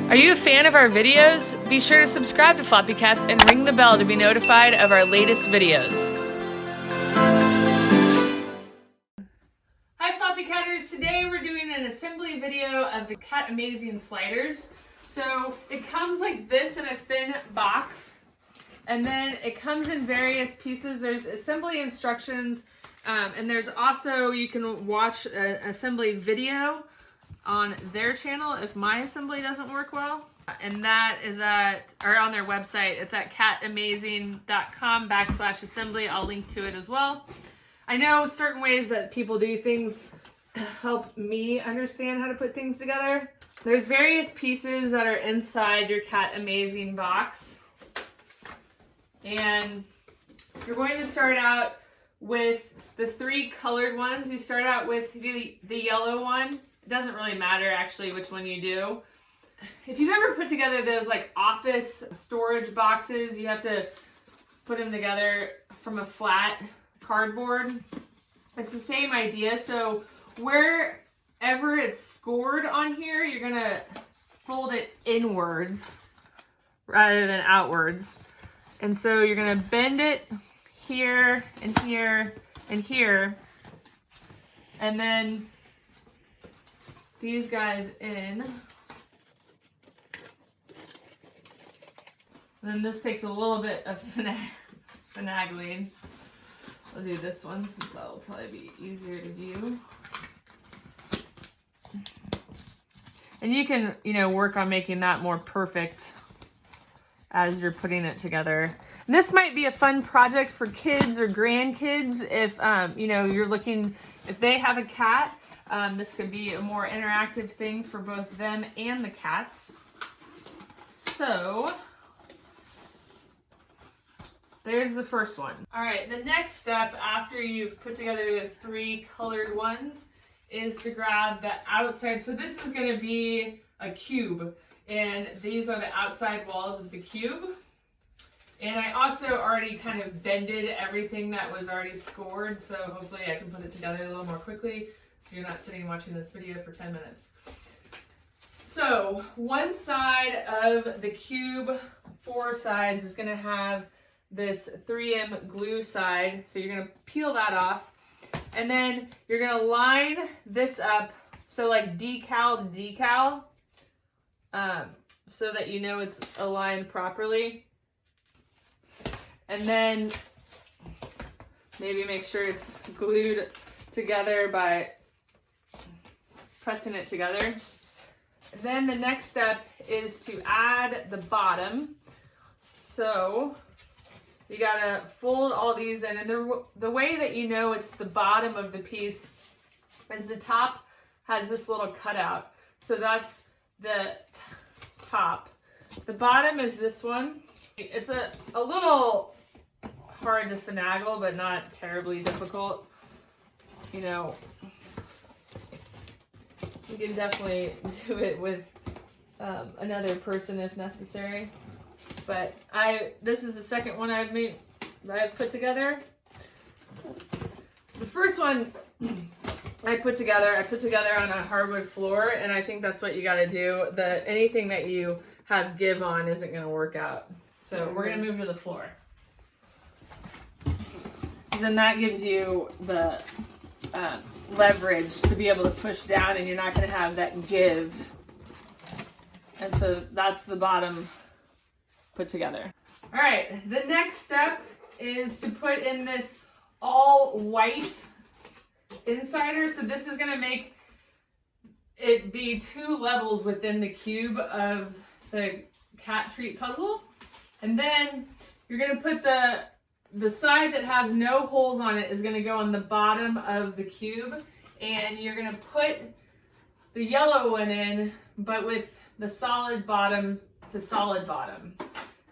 Are you a fan of our videos? Be sure to subscribe to Floppycats and ring the bell to be notified of our latest videos. Hi Floppycatters! Today we're doing an assembly video of the Cat Amazing sliders. So it comes like this in a thin box, and then it comes in various pieces. There's assembly instructions, and there's also, you can watch an assembly video on their channel if my assembly doesn't work well, and that is on their website. It's at catamazing.com/assembly. I'll link to it as well. I know certain ways that people do things help me understand how to put things together. There's various pieces that are inside your Cat Amazing box, and you're going to start out with the 3 colored ones. You start out with the yellow one. It doesn't really matter actually which one you do. If you've ever put together those like office storage boxes, you have to put them together from a flat cardboard. It's the same idea. So wherever it's scored on here, you're gonna fold it inwards rather than outwards. And so you're gonna bend it here and here and here, and then these guys in. And then this takes a little bit of finagling. I'll do this one since that'll probably be easier to view. And you can, work on making that more perfect as you're putting it together. And this might be a fun project for kids or grandkids if, if they have a cat. This could be a more interactive thing for both them and the cats. So there's the first one. All right, the next step after you've put together the 3 colored ones is to grab the outside. So this is going to be a cube, and these are the outside walls of the cube. And I also already kind of bended everything that was already scored, so hopefully I can put it together a little more quickly so you're not sitting watching this video for 10 minutes. So one side of the cube, 4 sides, is going to have this 3M glue side. So you're going to peel that off, and then you're going to line this up, so like decal to decal, so that it's aligned properly. And then maybe make sure it's glued together by pressing it together. Then the next step is to add the bottom. So you gotta fold all these in, and the way that it's the bottom of the piece is the top has this little cutout. So that's the top. The bottom is this one. It's a little hard to finagle, but not terribly difficult. You can definitely do it with another person if necessary. But this is the second one I've put together. The first one I put together on a hardwood floor, and I think that's what you got to do. Anything that you have give on isn't going to work out. So we're going to move to the floor. Then that gives you the leverage to be able to push down, and you're not going to have that give. And so that's the bottom put together. All right, the next step is to put in this all white insider. So this is going to make it be 2 levels within the cube of the cat treat puzzle. And then you're going to put the side that has no holes on it is going to go on the bottom of the cube, and you're going to put the yellow one in, but with the solid bottom to solid bottom.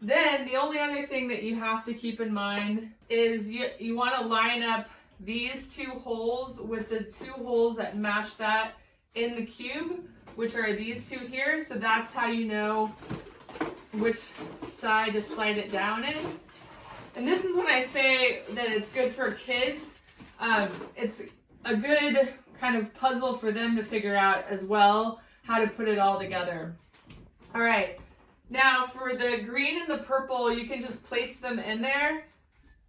Then the only other thing that you have to keep in mind is you want to line up these 2 holes with the 2 holes that match that in the cube, which are these 2 here. So that's how you know which side to slide it down in. And this is when I say that it's good for kids. It's a good kind of puzzle for them to figure out as well how to put it all together. All right. Now for the green and the purple, you can just place them in there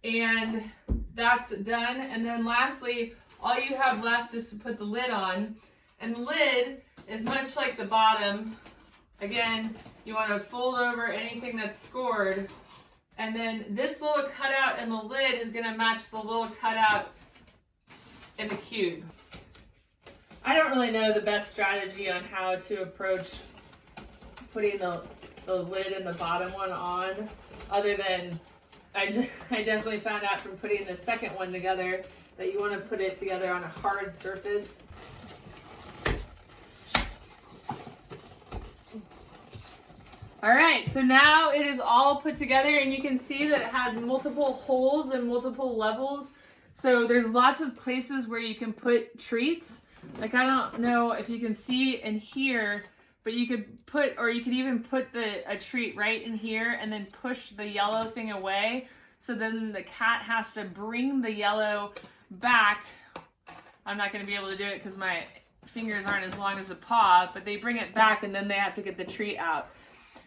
and that's done. And then lastly, all you have left is to put the lid on. And the lid is much like the bottom. Again, you want to fold over anything that's scored. And then this little cutout in the lid is going to match the little cutout in the cube. I don't really know the best strategy on how to approach putting the lid and the bottom one on, other than I definitely found out from putting the second one together that you want to put it together on a hard surface. All right, so now it is all put together and you can see that it has multiple holes and multiple levels. So there's lots of places where you can put treats. Like, I don't know if you can see in here, but you could put, or you could even put a treat right in here and then push the yellow thing away. So then the cat has to bring the yellow back. I'm not going to be able to do it because my fingers aren't as long as a paw, but they bring it back and then they have to get the treat out.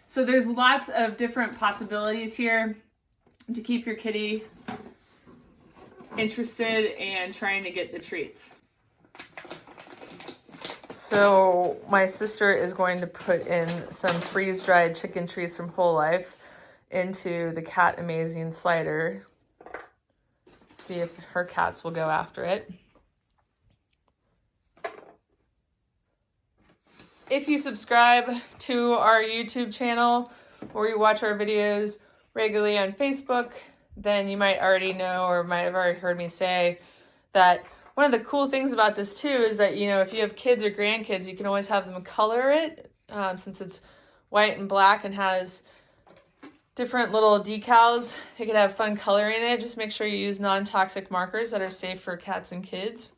So there's lots of different possibilities here to keep your kitty interested and trying to get the treats. So my sister is going to put in some freeze-dried chicken treats from Whole Life into the Cat Amazing slider. See if her cats will go after it. If you subscribe to our YouTube channel or you watch our videos regularly on Facebook, then you might already know or might have already heard me say that one of the cool things about this too is that, you know, if you have kids or grandkids, you can always have them color it since it's white and black and has different little decals. They could have fun coloring it. Just make sure you use non-toxic markers that are safe for cats and kids.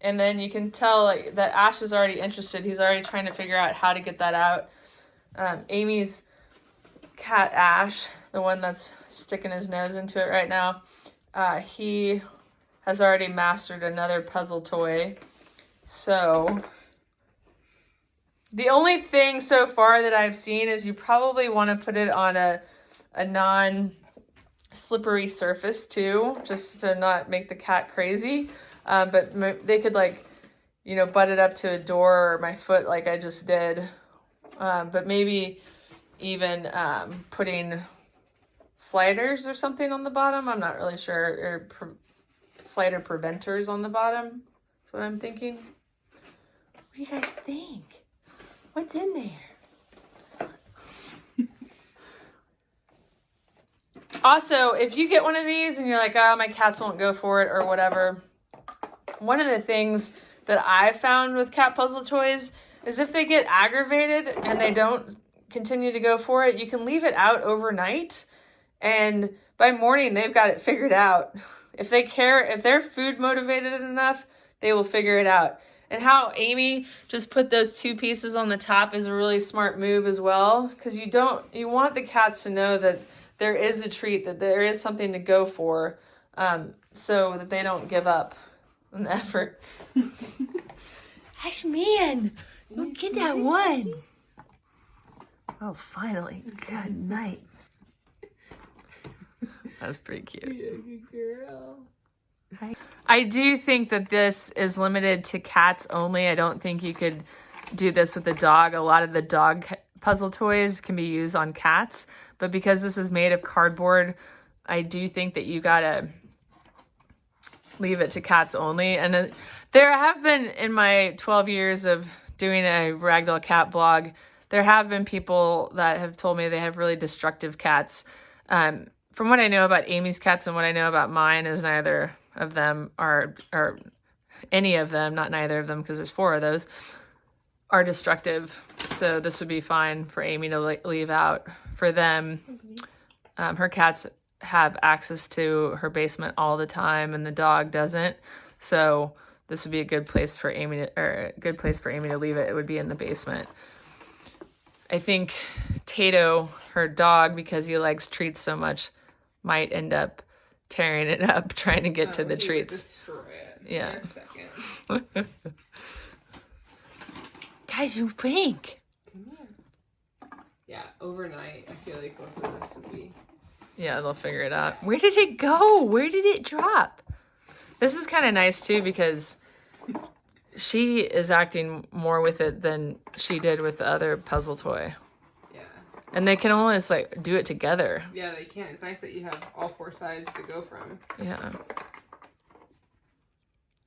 And then you can tell like that Ash is already interested. He's already trying to figure out how to get that out. Amy's cat Ash, the one that's sticking his nose into it right now, he has already mastered another puzzle toy. So the only thing so far that I've seen is you probably want to put it on a non-slippery surface too, just to not make the cat crazy. But they could, like, you know, butt it up to a door or my foot like I just did. But maybe even putting sliders or something on the bottom. I'm not really sure. Or slider preventers on the bottom. That's what I'm thinking. What do you guys think? What's in there? Also, if you get one of these and you're like, oh, my cats won't go for it or whatever, one of the things that I've found with cat puzzle toys is if they get aggravated and they don't continue to go for it, you can leave it out overnight and by morning they've got it figured out. If they care, if they're food motivated enough, they will figure it out. And how Amy just put those two pieces on the top is a really smart move as well, because you want the cats to know that there is a treat, that there is something to go for, so that they don't give up an effort. Ash, man, don't get that one. Oh, finally. Good night. That's pretty cute. Yeah, good girl. I do think that this is limited to cats only. I don't think you could do this with a dog. A lot of the dog puzzle toys can be used on cats, but because this is made of cardboard, I do think that you gotta leave it to cats only. And there have been, in my 12 years of doing a Ragdoll cat blog, there have been people that have told me they have really destructive cats. From what I know about Amy's cats and what I know about mine is neither of them are any of them, not neither of them because there's 4 of those, are destructive. So this would be fine for Amy to leave out. For them, her cats have access to her basement all the time and the dog doesn't. So this would be a good place for Amy to leave it. It would be in the basement. I think Tato, her dog, because he likes treats so much, might end up tearing it up trying to get to the treats. Yeah. In a second. Guys, you think? Come here. Yeah, overnight, I feel like both of us would be. Yeah, they'll figure it out. Where did it go? Where did it drop? This is kind of nice too because she is acting more with it than she did with the other puzzle toy. Yeah. And they can almost like do it together. Yeah, they can. It's nice that you have all 4 sides to go from. Yeah.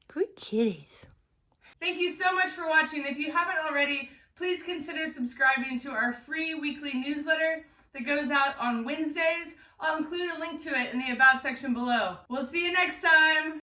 Good kitties. Thank you so much for watching. If you haven't already, please consider subscribing to our free weekly newsletter that goes out on Wednesdays. I'll include a link to it in the About section below. We'll see you next time.